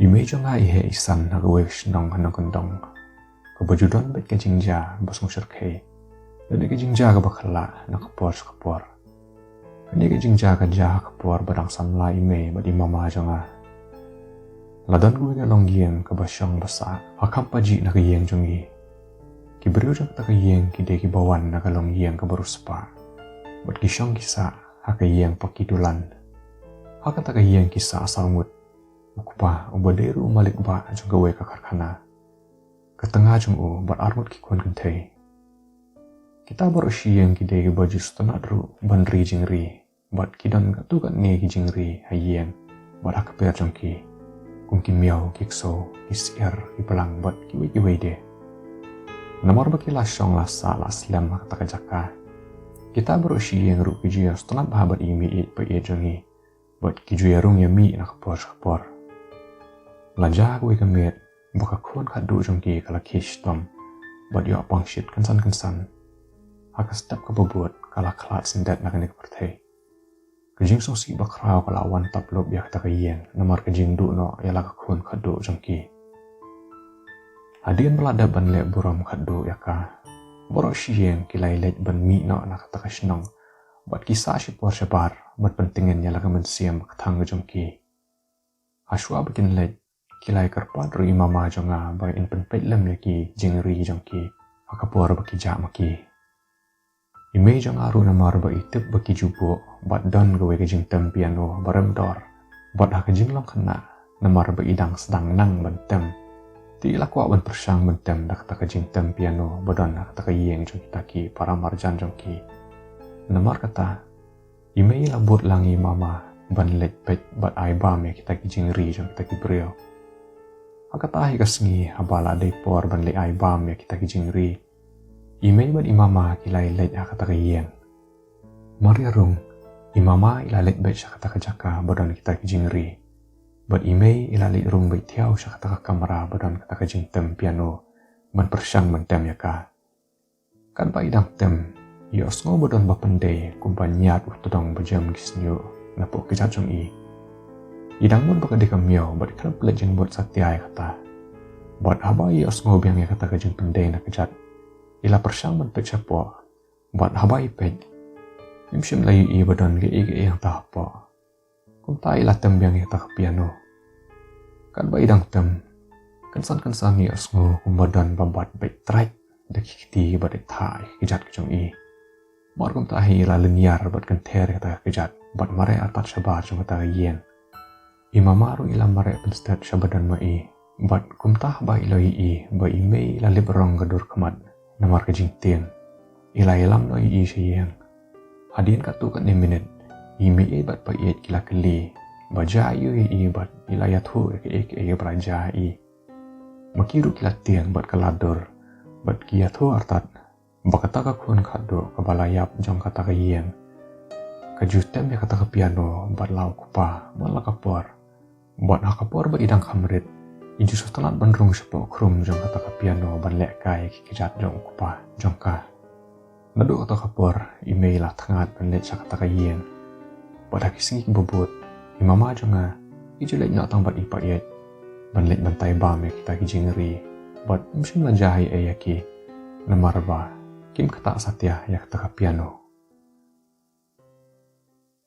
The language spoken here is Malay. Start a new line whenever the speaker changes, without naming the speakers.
Imei jo nga ihe isan hagwe shnong hanong kondong. Kabajudon bet ke jingja basung syarkhe. Dede ke jingja ka bakhala nakapor. Kani ke jingja ka jah kapor badang samla imei bat imama jo nga. Ladan gue ka longgien ka basyong basa hakam paji na kayeng jongi. Kibriu jang ta kayeng kide ki bawan na kalonggien ka baruspa. Bat kisyong kisa hakayeng pakidulan. Haka ta kayeng kisa asalmut. Ukpa ubaderu umalik ba jong gawe ka karkhana. Ketengah jong u bat armut ki kuan kentei. Kita baru siyeng kide ki baju stanadru banri jingri. Bat kidan gatu kat ne ki jingri hayeng. Bat hakaper jong ki. Kung kimiao kikso kisier ipalang bat kiwe de. Namar baki lasyong lasa laslam kata kajaka. Kita baru siyeng ru kijuya stanad bahabat imi it pa ie jongi. Bat kijuya rung ya mi nakapor. Lajah gue kemet baka kuan kadu jongki kala kish tom. Bat yo apang shit kansan. Haka step kababut kala klat sendet nakani kepertei. Kejing sosi bakrao kala awan taplop ya kata kayeng namar kejing du no ya laka kuan kadu jongki. Hadian belada ban lek buram kadu ya ka. Borok siyeng kilai lek ban mi no nakata kashnong. Bat kisah syipor syabar bat pentingin ya laka mensiam katang jongki. Aswa bikin lek kilai kerpat ru imama jonga bai in penpet lem leki jingri jongki. Hakapor baki jak maki. Imei jong aru namar ba itip baki jubo bat don gawe ke jing tem piano barem dor bat hak jing long kena namar ba idang sedang nang bentem ti lakwa ban persang bentem dak ta ke jing tem piano badon hak ta ke yeng jong kitaki para marjan jong ki namar kata imei labut langi mama ban let pet bat ai ba me kitaki jing ri jong kitaki brio hakata hi kasngi habala dei por ban le ai ba me kitaki jing ri imei bat imama kilai let hakata kayeng. Maria rung, imama ilalet bet syakata kajaka badan kita kijingri. Bat imei ilalet rung bet tiaw syakata kamera badan kata kajing tem piano. Ban persyang mentem yaka. Kan pa idang tem, yos ngo badan bapende kumpan nyat utodong bajam kisnyo napok kejajong i. Idang mun baka dekamiyaw bat kalap lejeng buat satyay kata. Bat haba yos ngo biang kata kajing pendeng na kejat. Ila persyang man pet syapo, buat habai pet. Imsyim layu i badan ge yang tahapa. Kung ta ila tembiang ta piano. Kan ba idang tem, kansan ni asngo kung badan babat pet track deki kiti badet thai kejat kejong i. Mar kung ta ila linear bat kenter kata kejat, bat mare atat syabar jong kata yen. Imamaru ila mare penstet syabadan ma i, bat kung ta ba ila i ba imei ila liberong gadur kemat. Namar kejing tien, ila ilam no i siyeng. Hadian katu kat ni minit, imi bat pa iet kila keli, baja yu i bat ila yathu ke beraja i. Makiru kila tien bat kaladur, bat kiyathu artat, bakata ka kun kado kabalayap jong kata kayeng. Kajutem ya kata ke piano bat lau kupa, malah kapor. Bat hakapor bat idang kamrit. Iju sustalat bandrung sepo krum jong kata ka piano ban lek kai kikijat jong kupa jong ka. Nadu kata kapor imei lah tangat ban lek kata ka yen. Pada kisingi bobot imama jong nga iju lek nyatang bat ipa yet. Ban lek bantai ba me kita kijingri. Bat msim lanjahai ayaki. Namar ba kim kata satya ya kata ka piano.